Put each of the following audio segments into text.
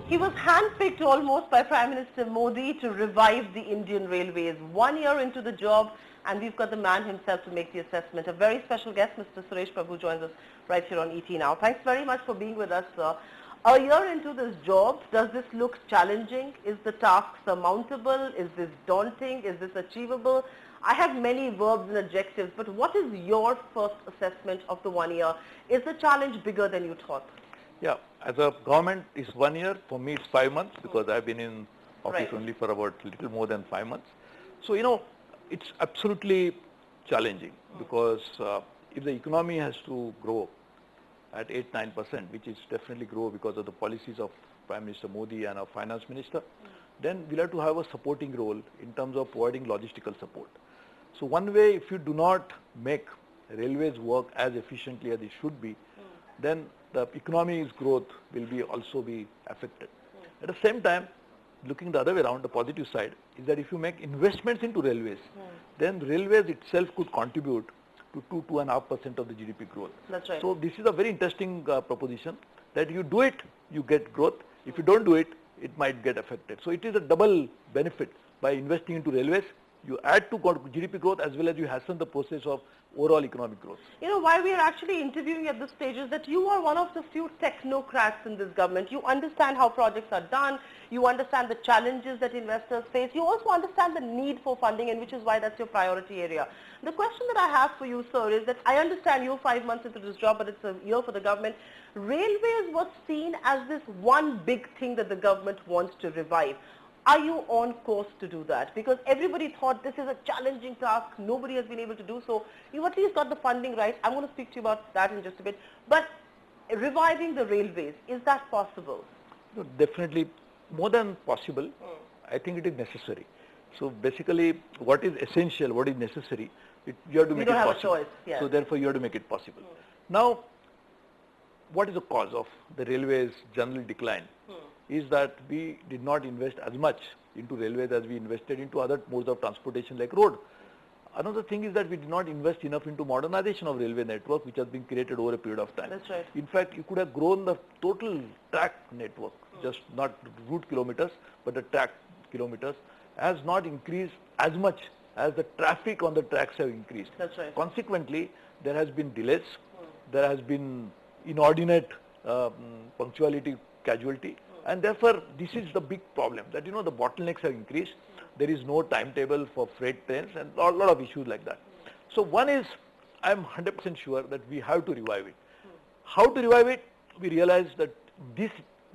He was handpicked almost by Prime Minister Modi to revive the Indian Railways. 1 year into the job, and we've got the man himself to make the assessment. A very special guest, Mr. Suresh Prabhu, joins us right here on ET Now. Thanks very much for being with us, sir. A year into this job, does this look challenging? Is the task surmountable? Is this daunting? Is this achievable? I have many verbs and adjectives, but what is your first assessment of the 1 year? Is the challenge bigger than you thought? Yeah, as a government, it's 1 year. For me, it's 5 months because I've been in office only for about a little more than 5 months. So, it's absolutely challenging because if the economy has to grow at 8-9%, which is definitely grow because of the policies of Prime Minister Modi and our Finance Minister, then we'll have to have a supporting role in terms of providing logistical support. So one way, if you do not make railways work as efficiently as it should be, then the economy's growth will also be affected. At the same time, looking the other way around, the positive side is that if you make investments into railways, then railways itself could contribute to 2-2.5% of the GDP growth. That's right. So this is a very interesting proposition that you do it, you get growth. If you don't do it, it might get affected. So it is a double benefit by investing into railways. You add to GDP growth as well as you hasten the process of overall economic growth. Why we are actually interviewing at this stage is that you are one of the few technocrats in this government. You understand how projects are done. You understand the challenges that investors face. You also understand the need for funding, and which is why that's your priority area. The question that I have for you, sir, is that I understand you're 5 months into this job, but it's a year for the government. Railways was seen as this one big thing that the government wants to revive. Are you on course to do that? Because everybody thought this is a challenging task. Nobody has been able to do so. You've at least got the funding right. I'm going to speak to you about that in just a bit. But reviving the railways, is that possible? No, definitely more than possible. I think it is necessary. So basically, what is essential, what is necessary, you have to make it possible. You don't have a choice. Yeah. So therefore, you have to make it possible. Now, what is the cause of the railways' general decline? Is that we did not invest as much into railways as we invested into other modes of transportation like road. Another thing is that we did not invest enough into modernization of railway network, which has been created over a period of time. That's right. In fact, you could have grown the total track network, just not route kilometers, but the track kilometers, has not increased as much as the traffic on the tracks have increased. That's right. Consequently, there has been delays, there has been inordinate punctuality casualty. And therefore, this is the big problem that, the bottlenecks have increased. There is no timetable for freight trains and a lot of issues like that. So one is, I'm 100% sure that we have to revive it. How to revive it? We realized that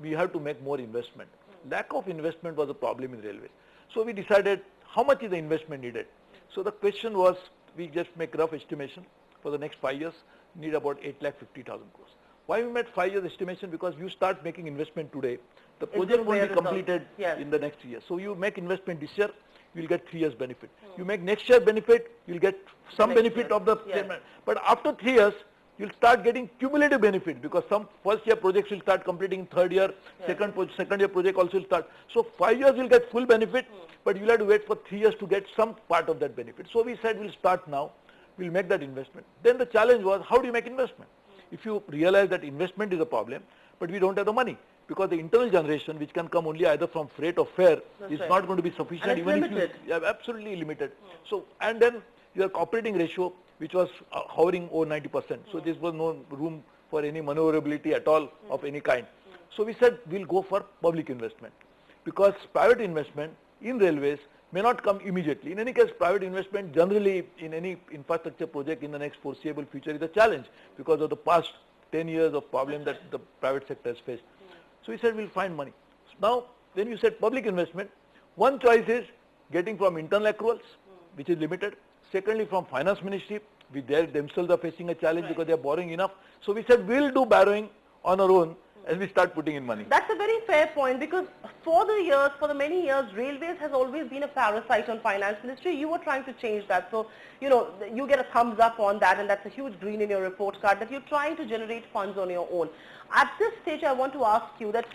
we have to make more investment. Lack of investment was a problem in railways. So we decided how much is the investment needed. So the question was, we just make rough estimation for the next 5 years, need about 8,50,000 crores. Why we made 5 years estimation? Because you start making investment today, the project will be completed in the next year. So you make investment this year, you will get 3 years benefit. You make next year benefit, you will get some benefit of the payment. But after 3 years, you will start getting cumulative benefit because some first year projects will start completing in third year, second year project also will start. So 5 years you will get full benefit, but you will have to wait for 3 years to get some part of that benefit. So we said we'll start now, we'll make that investment. Then the challenge was, how do you make investment? If you realize that investment is a problem, but we don't have the money, because the internal generation, which can come only either from freight or fare, is not going to be sufficient. And it's even limited. if you absolutely limited. So, and then your operating ratio, which was hovering over 90%. So there was no room for any maneuverability at all of any kind. So we said we'll go for public investment, because private investment in railways may not come immediately. In any case, private investment generally in any infrastructure project in the next foreseeable future is a challenge because of the past 10 years of problem that the private sector has faced. So we said we'll find money. Now, when you said public investment, one choice is getting from internal accruals, which is limited. Secondly, from finance ministry, they themselves are facing a challenge because they are borrowing enough. So we said we'll do borrowing on our own as we start putting in money. That's a very fair point, because for the many years, railways has always been a parasite on finance ministry. You were trying to change that. So, you get a thumbs up on that, and that's a huge green in your report card, that you're trying to generate funds on your own. At this stage, I want to ask you that,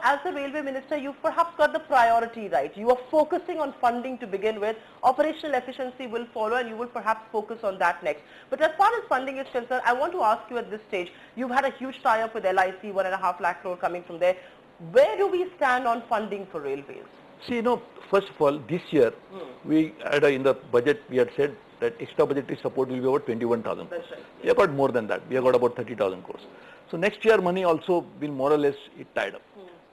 as the railway minister, you've perhaps got the priority right. You are focusing on funding to begin with. Operational efficiency will follow, and you will perhaps focus on that next. But as far as funding is concerned, I want to ask you at this stage, you've had a huge tie-up with LIC, 1.5 lakh crore coming from there. Where do we stand on funding for railways? See, first of all, this year, we had in the budget, we had said that extra budgetary support will be about 21,000 crores. That's right. We have got more than that. We have got about 30,000 crores. So next year money also will more or less tied up.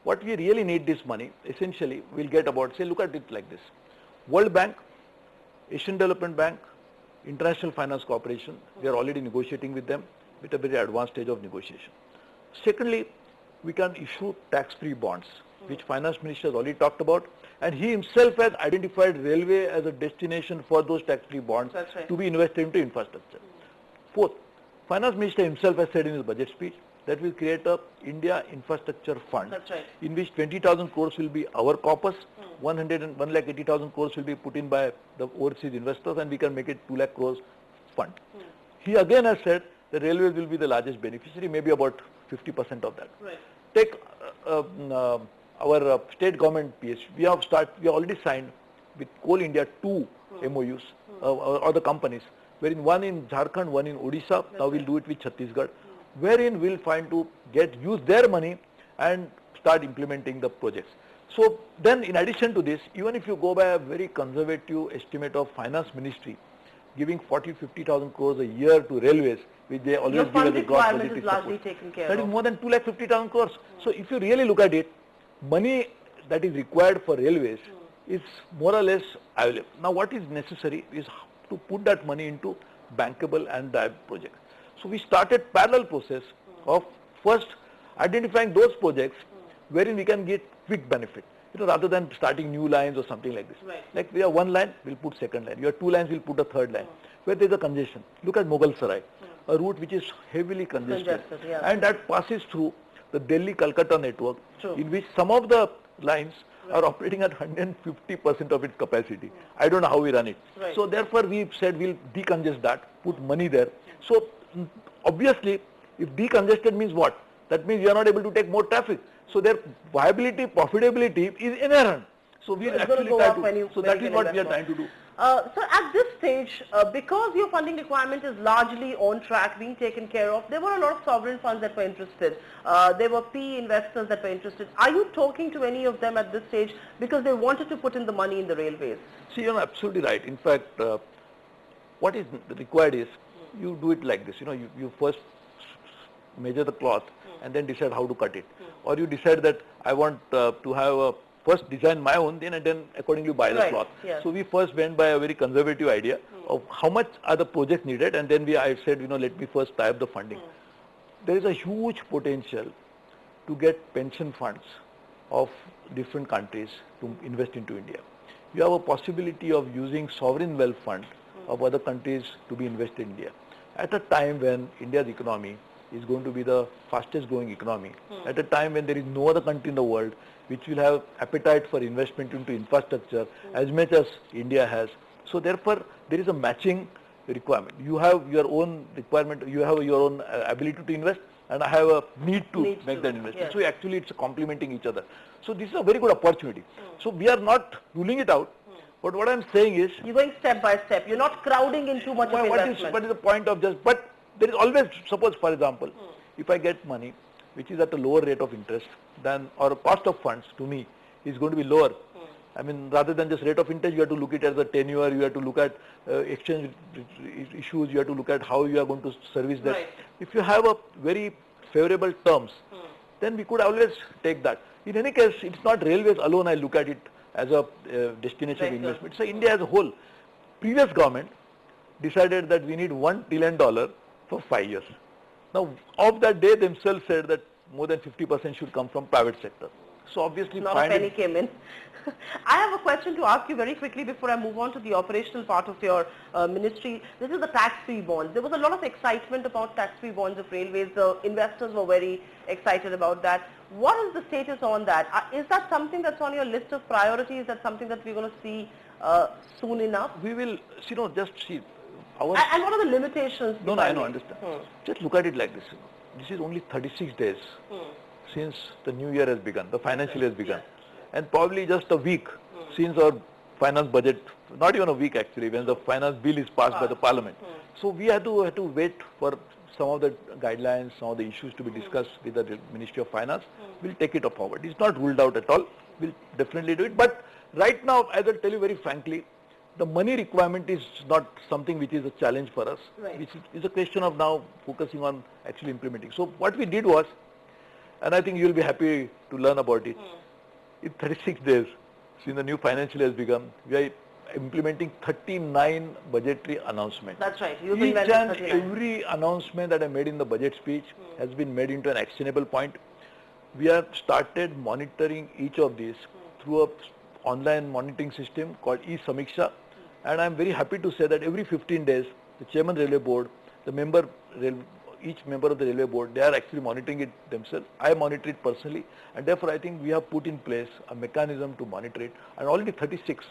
What we really need this money, essentially, we'll get about, say, look at it like this. World Bank, Asian Development Bank, International Finance Corporation, we are already negotiating with them with a very advanced stage of negotiation. Secondly, we can issue tax-free bonds, which Finance Minister has already talked about, and he himself has identified railway as a destination for those tax-free bonds to be invested into infrastructure. Fourth, Finance Minister himself has said in his budget speech that we'll create a India Infrastructure Fund, in which 20,000 crores will be our corpus, 1,80,000 crores will be put in by the overseas investors, and we can make it 2 lakh crores fund. He again has said the railways will be the largest beneficiary, maybe about 50% of that. Take our state government PSU. We have already signed with Coal India 2 MOUs, or the companies, wherein one in Jharkhand, one in Odisha, now we'll do it with Chhattisgarh, wherein we'll find to use their money and start implementing the projects. So then in addition to this, even if you go by a very conservative estimate of Finance Ministry, giving 40,000-50,000 crores a year to railways, which they always give as a gross budgetary support. That is more than 2,50,000 crores. So if you really look at it, money that is required for railways is more or less available. Now what is necessary is to put that money into bankable and viable projects. So we started parallel process of first identifying those projects wherein we can get quick benefit, rather than starting new lines or something like this. Like we have one line, we'll put second line. You have 2 lines, we'll put a third line. Where there is a congestion. Look at Mughal Sarai, a route which is heavily congested. And that passes through the Delhi-Calcutta network, in which some of the lines are operating at 150% of its capacity. I don't know how we run it. So therefore we said we'll decongest that, put money there. So obviously, if decongested means what? That means we are not able to take more traffic. So their viability, profitability is inherent. So we actually try to. So that is what we are trying to do. So at this stage, because your funding requirement is largely on track, being taken care of, there were a lot of sovereign funds that were interested. There were PE investors that were interested. Are you talking to any of them at this stage because they wanted to put in the money in the railways? See, you're absolutely right. In fact, what is required is you do it like this. You first measure the cloth and then decide how to cut it. Or you decide that I want to have first design my own, and then accordingly buy the cloth. So we first went by a very conservative idea of how much are the projects needed, and then I said, let me first tie up the funding. There is a huge potential to get pension funds of different countries to invest into India. You have a possibility of using sovereign wealth fund of other countries to be invested in India. At a time when India's economy is going to be the fastest growing economy, at a time when there is no other country in the world which will have appetite for investment into infrastructure as much as India has. So therefore, there is a matching requirement. You have your own requirement, you have your own ability to invest, and I have a need to make that investment. So actually it's complementing each other. So this is a very good opportunity. So we are not ruling it out. But what I'm saying is, you're going step by step. You're not crowding in too much of investment. What is the point of just, but there is always, suppose for example, if I get money which is at a lower rate of interest than, or cost of funds to me is going to be lower. I mean, rather than just rate of interest, you have to look at it as a tenure, you have to look at exchange issues, you have to look at how you are going to service that. If you have a very favorable terms, then we could always take that. In any case, it's not railways alone I look at it as a destination of investment. So India as a whole, previous government decided that we need $1 trillion for 5 years. Now, of that day themselves said that more than 50% should come from private sector. So obviously, not a penny came in. I have a question to ask you very quickly before I move on to the operational part of your ministry. This is the tax-free bonds. There was a lot of excitement about tax-free bonds of railways. The investors were very excited about that. What is the status on that? Is that something that's on your list of priorities? Is that something that we're going to see soon enough? We will, just see. And what are the limitations? No, I don't understand. Just look at it like this. This is only 36 days since the new year has begun, the financial year has begun. And probably just a week since our finance budget, not even a week actually, when the finance bill is passed by the parliament. So we have to wait for some of the guidelines, some of the issues to be discussed with the Ministry of Finance, we'll take it forward. It's not ruled out at all. We'll definitely do it. But right now, as I'll tell you very frankly, the money requirement is not something which is a challenge for us. Right. Which is a question of now focusing on actually implementing. So what we did was, and I think you'll be happy to learn about it, in 36 days, since the new financial year has begun, we are implementing 39 budgetary announcements. That's right. Each and every announcement that I made in the budget speech has been made into an actionable point. We have started monitoring each of these through a online monitoring system called e-Samiksha, and I am very happy to say that every 15 days, the Chairman Railway Board, each member of the Railway Board, they are actually monitoring it themselves. I monitor it personally, and therefore I think we have put in place a mechanism to monitor it, and already 39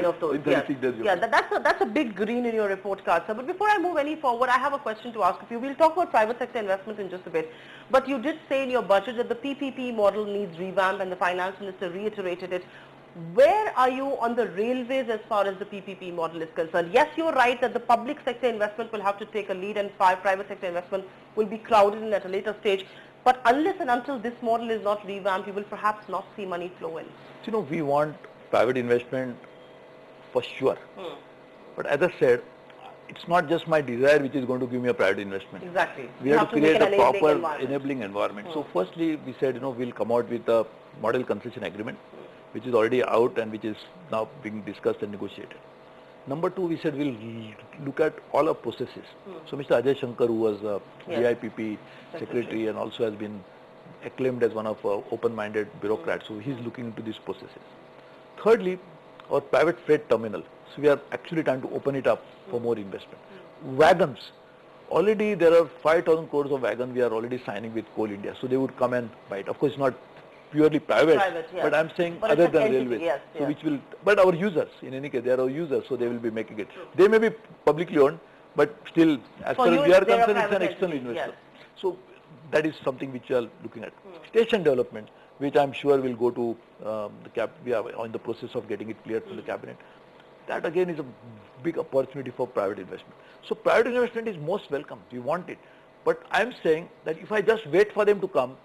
of those, yes. Yeah, that's a big green in your report card, sir. But before I move any forward, I have a question to ask of you. We'll talk about private sector investment in just a bit. But you did say in your budget that the PPP model needs revamp, and the Finance Minister reiterated it. Where are you on the railways as far as the PPP model is concerned? Yes, you're right that the public sector investment will have to take a lead, and private sector investment will be crowded in at a later stage. But unless and until this model is not revamped, you will perhaps not see money flow in. You know, we want private investment for sure. But as I said, it's not just my desire which is going to give me a private investment. Exactly. We have to create a proper enabling environment. So firstly, we said, you know, we'll come out with a model concession agreement, which is already out and which is now being discussed and negotiated. Number two, we said we'll look at all our processes. So Mr. Ajay Shankar, who was VIPP secretary and also has been acclaimed as one of open-minded bureaucrats, so he's looking into these processes. Thirdly, our private freight terminal. So we are actually trying to open it up for more investment. Wagons. Already there are 5,000 crores of wagons we are already signing with Coal India. So they would come and buy it. Of course, not purely private, but I'm saying other than railways. So which will, but our users, in any case, they are our users, so they will be making it. They may be publicly owned, but still, as far as we are concerned, it's an external investor. So that is something which we are looking at. Station development, which I'm sure will go to we are in the process of getting it cleared from the cabinet. That again is a big opportunity for private investment. So private investment is most welcome. We want it. But I'm saying that if I just wait for them to come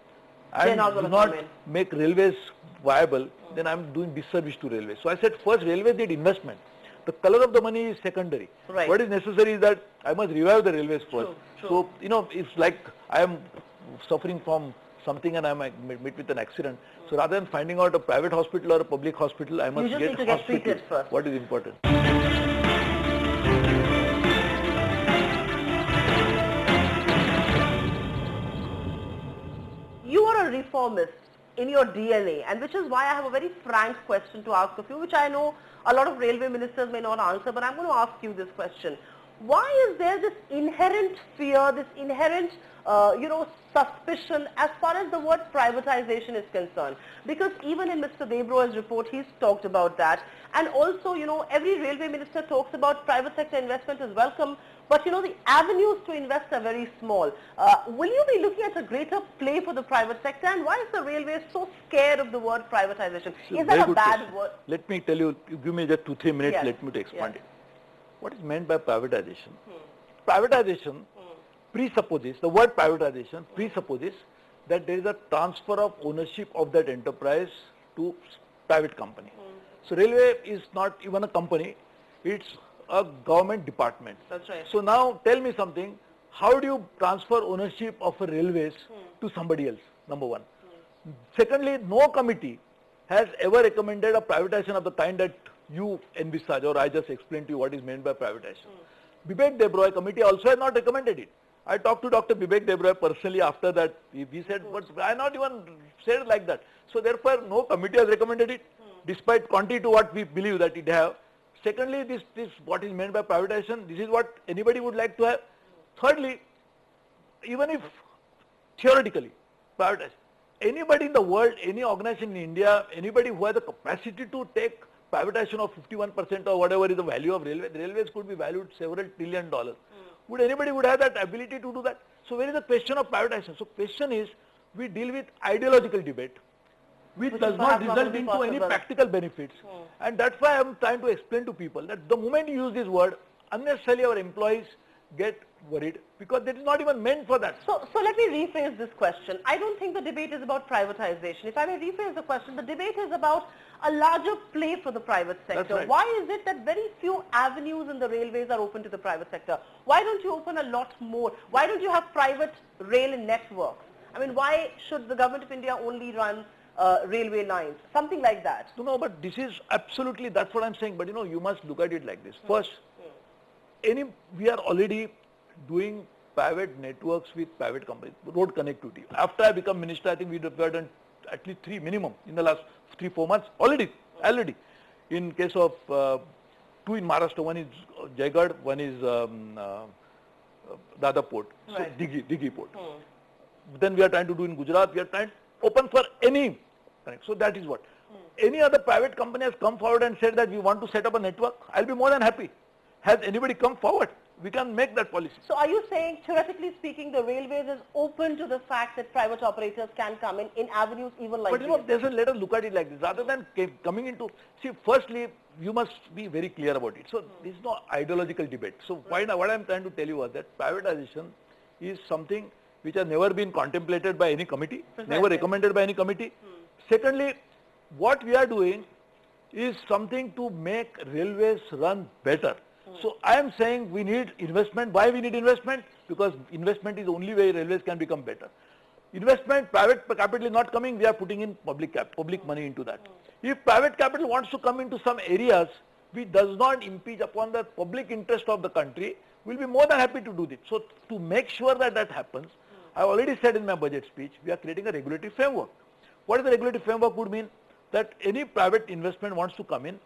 and do not make railways viable, then I'm doing disservice to railways. So I said first railways need investment. The color of the money is secondary. Right. What is necessary is that I must revive the railways first. So, you know, it's like I am suffering from something and I meet with an accident. So rather than finding out a private hospital or a public hospital, I must get treated first. What is important? You are a reformist in your DNA, and which is why I have a very frank question to ask of you, which I know a lot of railway ministers may not answer, but I'm going to ask you this question. Why is there this inherent fear, this inherent, suspicion as far as the word privatization is concerned? Because even in Mr. Debroy's report, he's talked about that. And also, every railway minister talks about private sector investment is welcome, but, the avenues to invest are very small. Will you be looking at a greater play for the private sector? And why is the railway so scared of the word privatization? Is that a bad word? Let me tell you, give me just 2-3 minutes, let me expand it. What is meant by privatization? Privatization presupposes, the word privatization presupposes that there is a transfer of ownership of that enterprise to private company. So railway is not even a company, it's a government department. That's right. So now tell me something, how do you transfer ownership of a railways to somebody else, number one. Secondly, no committee has ever recommended a privatization of the kind that you envisage, or I just explained to you what is meant by privatization. Bibek Debroy committee also has not recommended it. I talked to Dr. Bibek Debroy personally after that. He said, but I not even said it like that. So therefore, no committee has recommended it, despite contrary to what we believe that it have. Secondly, this what is meant by privatization, this is what anybody would like to have. Thirdly, even if theoretically privatized, anybody in the world, any organization in India, anybody who has the capacity to take privatization of 51% or whatever is the value of railway, the railways could be valued several $1 trillion. Would anybody would have that ability to do that? So where is the question of privatization? So question is, we deal with ideological debate, which does not result into any practical benefits. And that's why I am trying to explain to people that the moment you use this word, unnecessarily our employees, get worried because it is not even meant for that. So let me rephrase this question. I don't think the debate is about privatization. If I may rephrase the question, the debate is about a larger play for the private sector. That's right. Why is it that very few avenues in the railways are open to the private sector? Why don't you open a lot more? Why don't you have private rail networks? I mean, why should the government of India only run railway lines? Something like that. No, but this is absolutely, that's what I'm saying. But you must look at it like this. First, we are already doing private networks with private companies, road connectivity. After I become minister, I think we have done at least 3 minimum in the last 3-4 months already. In case of 2 in Maharashtra, one is Jaigarh, one is Dada port, Right. so Dighi port. Then we are trying to do in Gujarat, we are trying to open for any. So that is what. Any other private company has come forward and said that we want to set up a network, I'll be more than happy. Has anybody come forward? We can make that policy. So are you saying, theoretically speaking, the railways is open to the fact that private operators can come in avenues even like this? But let us look at it like this. Rather than coming into, firstly, you must be very clear about it. So this is no ideological debate. So what I'm trying to tell you was that privatization is something which has never been contemplated by any committee, never recommended by any committee. Secondly, what we are doing is something to make railways run better. So I am saying we need investment. Why we need investment? Because investment is the only way railways can become better. Investment, private capital is not coming, we are putting in public money into that. If private capital wants to come into some areas which does not impinge upon the public interest of the country, we will be more than happy to do this. So to make sure that that happens, I already said in my budget speech, we are creating a regulatory framework. What is the regulatory framework would mean? That any private investment wants to come in,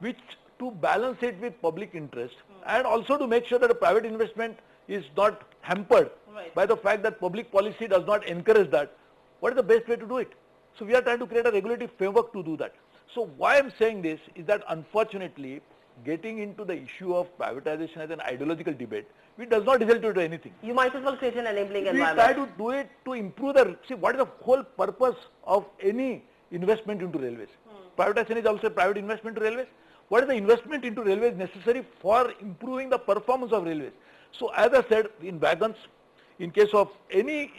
which to balance it with public interest and also to make sure that a private investment is not hampered by the fact that public policy does not encourage that. What is the best way to do it? So we are trying to create a regulatory framework to do that. So why I am saying this is that unfortunately getting into the issue of privatization as an ideological debate, which does not result into anything. You might as well create an enabling environment. We try to do it to improve what is the whole purpose of any investment into railways? Privatization is also a private investment into railways. What is the investment into railways necessary for improving the performance of railways? So as I said, in wagons, in case of any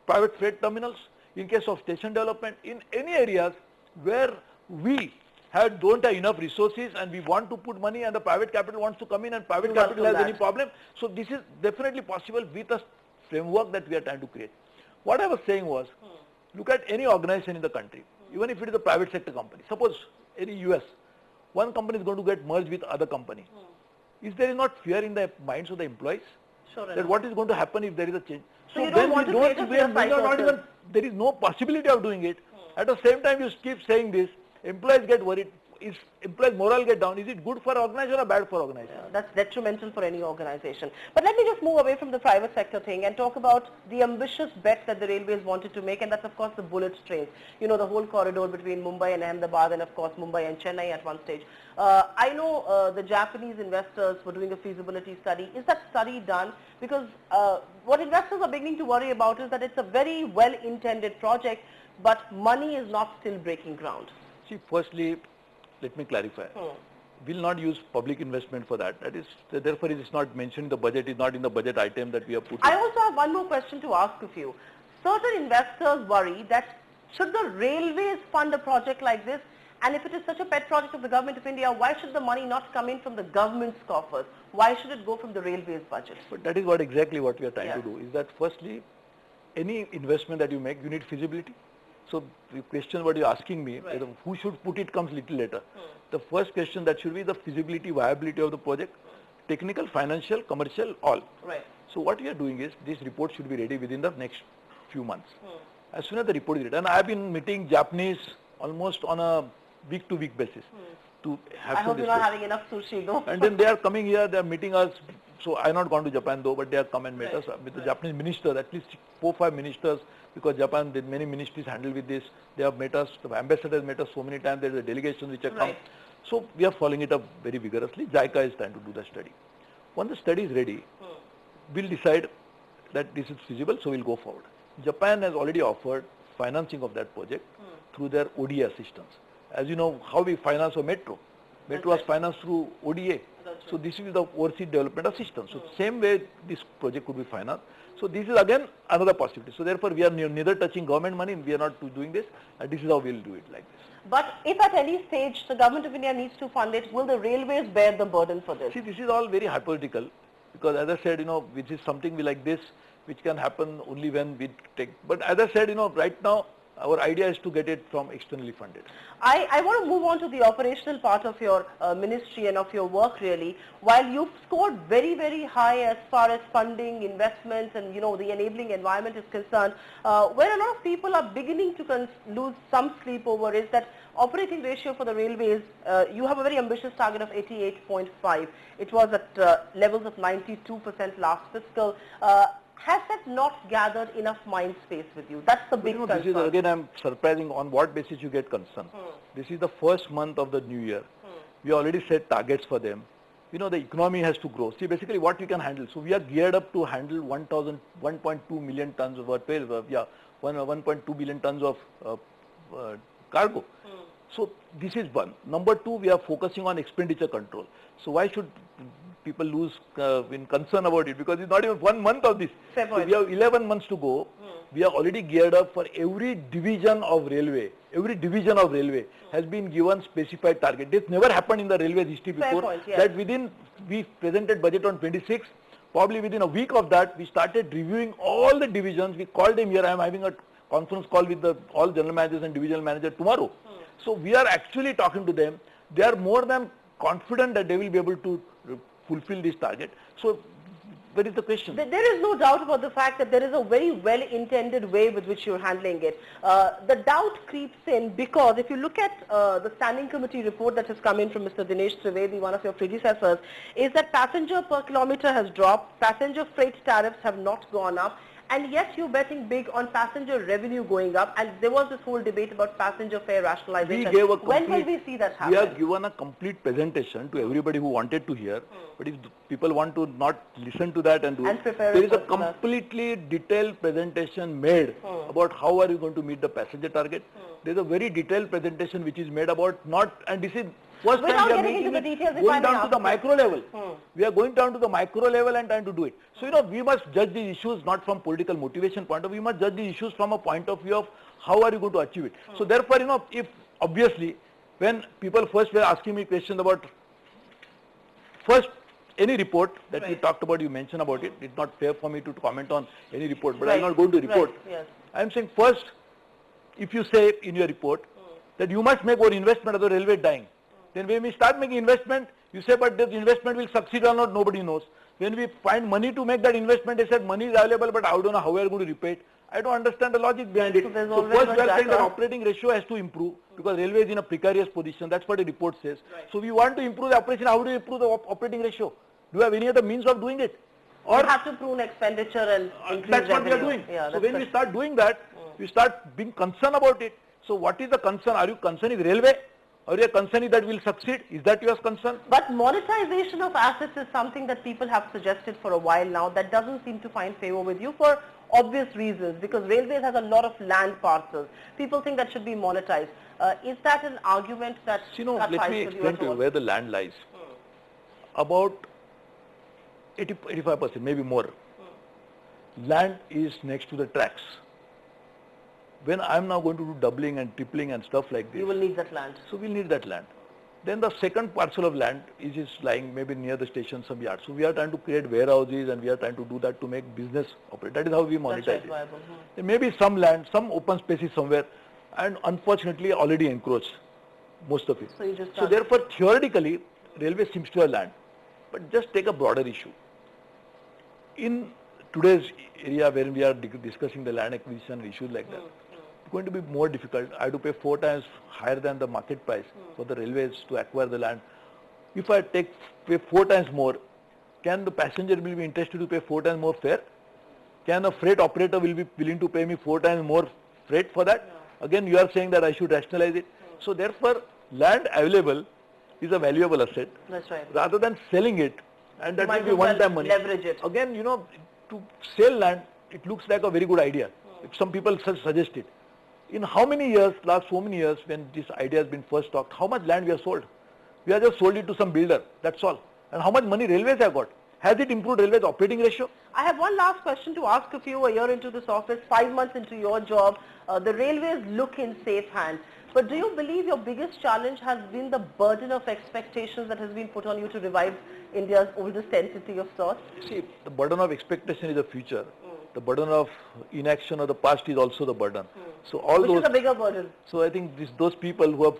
private freight terminals, in case of station development, in any areas where we don't have enough resources and we want to put money and the private capital wants to come in and private capital has any problem. So this is definitely possible with a framework that we are trying to create. What I was saying was, look at any organization in the country, even if it is a private sector company. Suppose any US, one company is going to get merged with other company. Is there not fear in the minds of the employees? Sure that what is going to happen if there is a change? So you don't want to create a fear cycle. There is no possibility of doing it. At the same time you keep saying this, employees get worried. Is employees' morale get down? Is it good for organization or bad for organization? Yeah, that's detrimental for any organization. But let me just move away from the private sector thing and talk about the ambitious bet that the railways wanted to make, and that's of course the bullet trains. You know, the whole corridor between Mumbai and Ahmedabad, and of course Mumbai and Chennai at one stage. I know the Japanese investors were doing a feasibility study. Is that study done? Because what investors are beginning to worry about is that it's a very well-intended project, but money is not still breaking ground. See, firstly, let me clarify. We will not use public investment for that. Therefore, it is not mentioned in the budget, is not in the budget item that we have put. I also have one more question to ask of you. Certain investors worry that should the railways fund a project like this, and if it is such a pet project of the government of India, why should the money not come in from the government's coffers? Why should it go from the railways budget? But that is exactly what we are trying to do, is that firstly, any investment that you make, you need feasibility. So the question what you are asking me, who should put it comes little later. The first question that should be the feasibility, viability of the project, technical, financial, commercial, all. So what we are doing is, this report should be ready within the next few months. As soon as the report is ready, and I have been meeting Japanese almost on a week-to-week basis to have. I hope you're not having enough sushi though. And then they are coming here, they are meeting us. So I have not gone to Japan though, but they have come and met us with the Japanese ministers, at least 4-5 ministers, because Japan, many ministries handle with this. They have met us, the ambassador has met us so many times, there is a delegation which have come. So we are following it up very vigorously. JICA is trying to do the study. Once the study is ready, we'll decide that this is feasible, so we'll go forward. Japan has already offered financing of that project through their ODA assistance. As you know, how we finance a metro. Metro was financed through ODA. So this is the overseas development assistance. So same way this project could be financed. So this is again another possibility. So therefore we are neither touching government money, we are not doing this, and this is how we will do it like this. But if at any stage the government of India needs to fund it, will the railways bear the burden for this? See, this is all very hypothetical, because as I said, which is something like this, which can happen only when we take, but as I said, right now, our idea is to get it from externally funded. I want to move on to the operational part of your ministry and of your work really. While you've scored very, very high as far as funding, investments and the enabling environment is concerned, where a lot of people are beginning to lose some sleep over is that operating ratio for the railways, you have a very ambitious target of 88.5. It was at levels of 92% last fiscal. Has that not gathered enough mind space with you? That's the big concern. This is again, I'm surprising on what basis you get concerned. This is the first month of the new year. We already set targets for them. The economy has to grow. See, basically what we can handle. So we are geared up to handle 1.2 million tons of 1.2 billion tons of cargo. So this is one. Number two, we are focusing on expenditure control. So why should people lose concern about it? Because it's not even 1 month of this. So we have 11 months to go. We are already geared up for every division of railway. Every division of railway has been given specified target. This never happened in the railway history before. That we presented budget on 26. Probably within a week of that, we started reviewing all the divisions. We called them here. I am having a conference call with all general managers and divisional managers tomorrow. So we are actually talking to them. They are more than confident that they will be able to fulfill this target. So where is the question? There is no doubt about the fact that there is a very well-intended way with which you're handling it. The doubt creeps in because if you look at the standing committee report that has come in from Mr. Dinesh Trivedi, one of your predecessors, is that passenger per kilometer has dropped, passenger freight tariffs have not gone up, and yet you're betting big on passenger revenue going up, and there was this whole debate about passenger fare rationalization. When will we see that happen? We have given a complete presentation to everybody who wanted to hear, but if people want to not listen to that and do it, there is a completely detailed presentation made about how are you going to meet the passenger target. There is a very detailed presentation which is made about and this is first time we are making it going down to the micro level. We are going down to the micro level and trying to do it. So, we must judge these issues not from political motivation point of view, we must judge the issues from a point of view of how are you going to achieve it. So therefore, if obviously when people first were asking me questions about any report that you talked about, you mentioned about it, it's not fair for me to comment on any report, but I'm not going to report. I'm saying first, if you say in your report that you must make more investment or the railway dying, then when we start making investment, you say, but this investment will succeed or not, nobody knows. When we find money to make that investment, they said money is available, but I don't know how we are going to repay it. I don't understand the logic behind it. So first we are saying that operating ratio has to improve because railway is in a precarious position. That's what the report says. So we want to improve the operation. How do you improve the operating ratio? Do you have any other means of doing it? Or you have to prune expenditure and increase that's what we are doing. So when we start doing that, we start being concerned about it. So what is the concern? Are you concerned with railway? Or your concern is that will succeed? Is that your concern? But monetization of assets is something that people have suggested for a while now that doesn't seem to find favor with you for obvious reasons, because railways has a lot of land parcels. People think that should be monetized. Is that an argument that let me explain to you where the land lies. About 85%, maybe more. Land is next to the tracks. When I'm now going to do doubling and tripling and stuff like this, you will need that land. So we'll need that land. Then the second parcel of land is lying maybe near the station, some yard. So we are trying to create warehouses and we are trying to do that to make business operate. That is how we monetize it. There may be some land, some open spaces somewhere, and unfortunately already encroached, most of it. So therefore theoretically, railway seems to have land. But just take a broader issue. In today's area where we are discussing the land acquisition issues like that, it's going to be more difficult. I have to pay 4 times higher than the market price for the railways to acquire the land. If I pay 4 times more, can the passenger will be interested to pay 4 times more fare? Can a freight operator will be willing to pay me 4 times more freight for that? Again, you are saying that I should rationalize it. So therefore, land available is a valuable asset. That's right. Rather than selling it, and that will be one-time money. Leverage it. Again, to sell land, it looks like a very good idea. If some people suggest it. In how many years, last so many years, when this idea has been first talked, how much land we have sold? We have just sold it to some builder. That's all. And how much money railways have got? Has it improved railways operating ratio? I have one last question to ask of you. A year into this office, 5 months into your job, the railways look in safe hands. But do you believe your biggest challenge has been the burden of expectations that has been put on you to revive India's oldest entity of sorts? See, the burden of expectation is the future. The burden of inaction of the past is also the burden. So all Which those. is a bigger burden? So I think those people who have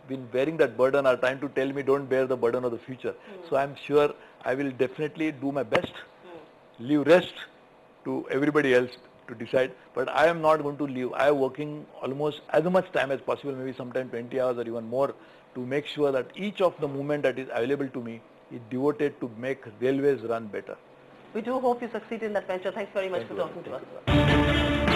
been bearing that burden are trying to tell me don't bear the burden of the future. So I'm sure I will definitely do my best, leave rest to everybody else to decide. But I am not going to leave. I am working almost as much time as possible, maybe sometime 20 hours or even more, to make sure that each of the movement that is available to me is devoted to make railways run better. We do hope you succeed in that venture. Thanks very much for talking to us.